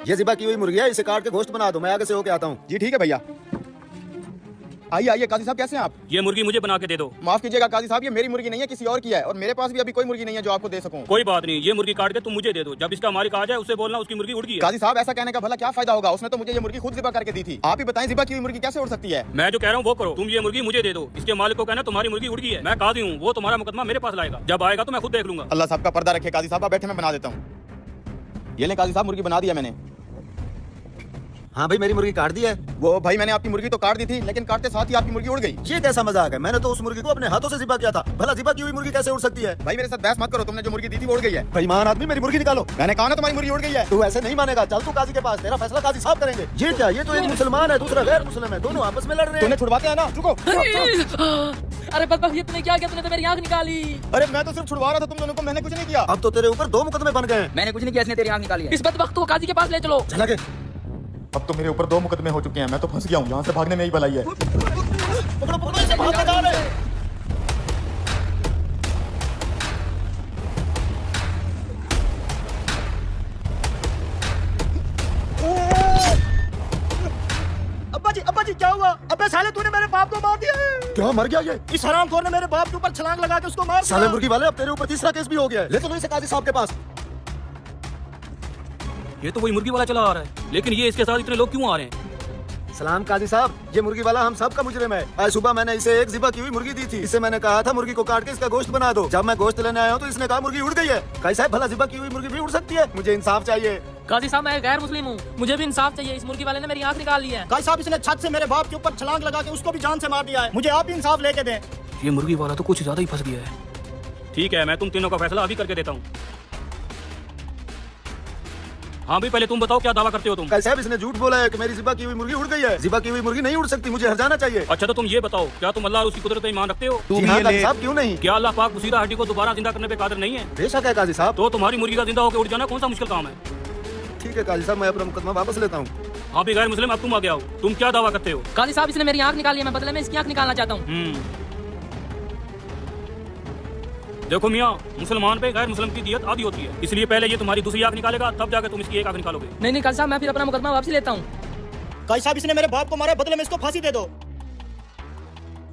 ये ज़िबा की हुई मुर्गी है, इसे काट के गोश्त बना दो। मैं आगे से होके आता हूँ। जी ठीक है भैया। आइए आइए काजी साहब, कैसे हैं आप? ये मुर्गी मुझे बना के दे दो। माफ कीजिएगा काजी साहब, ये मेरी मुर्गी नहीं है, किसी और की है, और मेरे पास भी अभी कोई मुर्गी नहीं है जो आपको दे सकूं। कोई बात नहीं, ये मुर्गी काट के तुम मुझे दे दो। जब इसका मालिक आ जाए उससे बोलना उसकी मुर्गी उड़ गई है। काजी साहब ऐसा कहने का भला क्या फायदा होगा, उसने तो मुझे ये मुर्गी खुद ज़िबा करके दी थी। आप ही बताएं ज़िबा की हुई मुर्गी कैसे उड़ सकती है? मैं जो कह रहा हूँ वो करो, तुम ये मुर्गी मुझे दे दो। इसके मालिक को कहना तुम्हारी मुर्गी उड़ गई है। मैं काजी हूँ, वो तुम्हारा मुकदमा मेरे पास लाएगा। जब आएगा तो मैं खुद देख लूंगा। अल्लाह साहब का पर्दा रखे काजी साहब, आप बैठे, मैं बना देता हूँ। ये ले काजी साहब, मुर्गी बना दिया मैंने। हाँ भाई, मेरी मुर्गी काट दी है। वो भाई मैंने आपकी मुर्गी तो काट दी थी, लेकिन काटते साथ ही आपकी मुर्गी उड़ गई। ये कैसा मजाक है? मैंने तो उस मुर्गी को अपने हाथों से ज़िबा किया था। भला ज़िबा की हुई मुर्गी कैसे उड़ सकती है? भाई मेरे साथ बहस मत करो, तुमने जो मुर्गी दी थी वो उड़ गई है। बेईमान आदमी, मेरी मुर्गी निकालो। मैंने कहा ना तुम्हारी मुर्गी उड़ गई है। तू ऐसे नहीं मानेगा। चल तू काजी के पास, तेरा फैसला काजी साहब करेंगे। ये क्या? ये तो एक मुसलमान है, दूसरा गैर मुस्लिम है, दोनों आपस में लड़ रहे तुम्हें हैं। छुड़वाते हैं ना, रुको। अरे बदबख्त, ये तूने क्या किया? तूने तो मेरी आंख निकाली। अरे मैं तो सिर्फ छुड़वा रहा था तुम दोनों को, मैंने कुछ नहीं किया। अब तो तेरे ऊपर 2 मुकदमे बन गए हैं। मैंने कुछ नहीं किया, इसने तेरी आंख निकाली है। इस बदबख्त को काजी के पास ले चलो। चला के अब तो मेरे ऊपर 2 मुकदमे हो चुके हैं, मैं तो फंस गया हूँ, यहाँ से भागने में ही भलाई है। पकड़ो पकड़ो, इसे भाग के जा रहे हैं। अब्बा जी क्या हुआ? अबे साले तूने मेरे बाप को मार दिया है। क्या मर गया ये? इस हरामखोर ने मेरे बाप के ऊपर छलांग लगा के उसको मार साले दिया। मुर्गी वाले, अब तेरे ऊपर तीसरा केस भी हो गया है। ले चलो इसे काजी साहब के पास। ये तो वही मुर्गी वाला चला आ रहा है, लेकिन ये इसके साथ इतने लोग क्यों आ रहे हैं? सलाम काजी साहब, ये मुर्गी वाला हम सब का मुजरिम है। आज सुबह मैंने इसे एक ज़िबा की हुई मुर्गी दी थी। इसे मैंने कहा था मुर्गी को काट के इसका गोश्त बना दो। जब मैं गोश्त लेने आया हूँ तो इसने कहा मुर्गी उड़ गई है। काजी साहब, भला ज़िबा की हुई मुर्गी भी उड़ सकती है? मुझे इंसाफ चाहिए। काजी साहब, मैं गैर मुस्लिम हूँ, मुझे भी इंसाफ चाहिए। इस मुर्गी वाले ने मेरी आंख निकाल ली है। काजी साहब, इसने छत से मेरे बाप के ऊपर छलांग लगा के उसको भी जान से मार दिया है। मुझे आप ही इंसाफ लेके दें। ये मुर्गी वाला तो कुछ ज्यादा ही फंस गया है। ठीक है, मैं तुम तीनों का फैसला अभी करके देता हूँ। हाँ भाई, पहले तुम बताओ क्या दावा करते हो तुम? काजी साहब, इसने झूठ बोला है कि मेरी ज़िबा की हुई मुर्गी उड़ गई है। ज़िबा की हुई मुर्गी नहीं उड़ सकती, मुझे हर जाना चाहिए। अच्छा तो तुम ये बताओ, क्या तुम अल्लाह और उसकी कुदरत में ईमान रखते हो? जी हाँ काजी साहब, क्यों नहीं? क्या अल्लाह पाक उसीदा हड्डी को दोबारा जिंदा करने पे कादिर नहीं है? बेशक है काजी साहब। तो तुम्हारी मुर्गी का जिंदा होकर उड़ जाना कौन सा मुश्किल काम है? ठीक है काजी साहब, मैं अपना मुकदमा वापस लेता हूँ। हाँ भी गैर मुस्लिम, अब तुम आ गया हो। तुम क्या दावा करते हो? काजी साहब, इसने मेरी आंख निकाली है, मैं बदले में इसकी आंख निकालना चाहता हूँ। देखो मियाँ, मुसलमान पे गैर मुस्लिम की दियत आधी होती है, इसलिए पहले ये तुम्हारी दूसरी आंख निकालेगा, तब जाकर तुम इसकी एक आंख निकालोगे। नहीं काजी साहब, मैं फिर अपना मुकदमा वापसी लेता हूँ। काजी साहब, इसने मेरे बाप को मारा, बदले में इसको फांसी दे दो।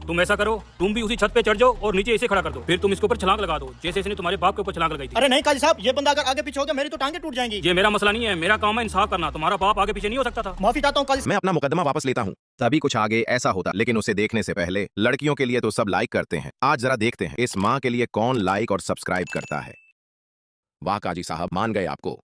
तुम ऐसा करो, तुम भी उसी छत पे चढ़ जाओ और नीचे इसे खड़ा कर दो। फिर तुम इसके ऊपर छलांग लगा दो, जैसे इसने तुम्हारे बाप के ऊपर छलांग लगाई थी। अरे नहीं काजी साहब, ये बंदा अगर आगे पीछे हो गया मेरी तो टांगे टूट जाएंगी। ये मेरा मसला नहीं है, मेरा काम है इंसाफ करना। तुम्हारा बाप आगे पीछे नहीं हो सकता था। माफी चाहता हूँ काजी। मैं अपना मुकदमा वापस लेता हूँ। तभी कुछ आगे ऐसा होता, लेकिन उसे देखने से पहले लड़कियों के लिए तो सब लाइक करते हैं। आज जरा देखते हैं इस माँ के लिए कौन लाइक और सब्सक्राइब करता है। वाह काजी साहब, मान गए आपको।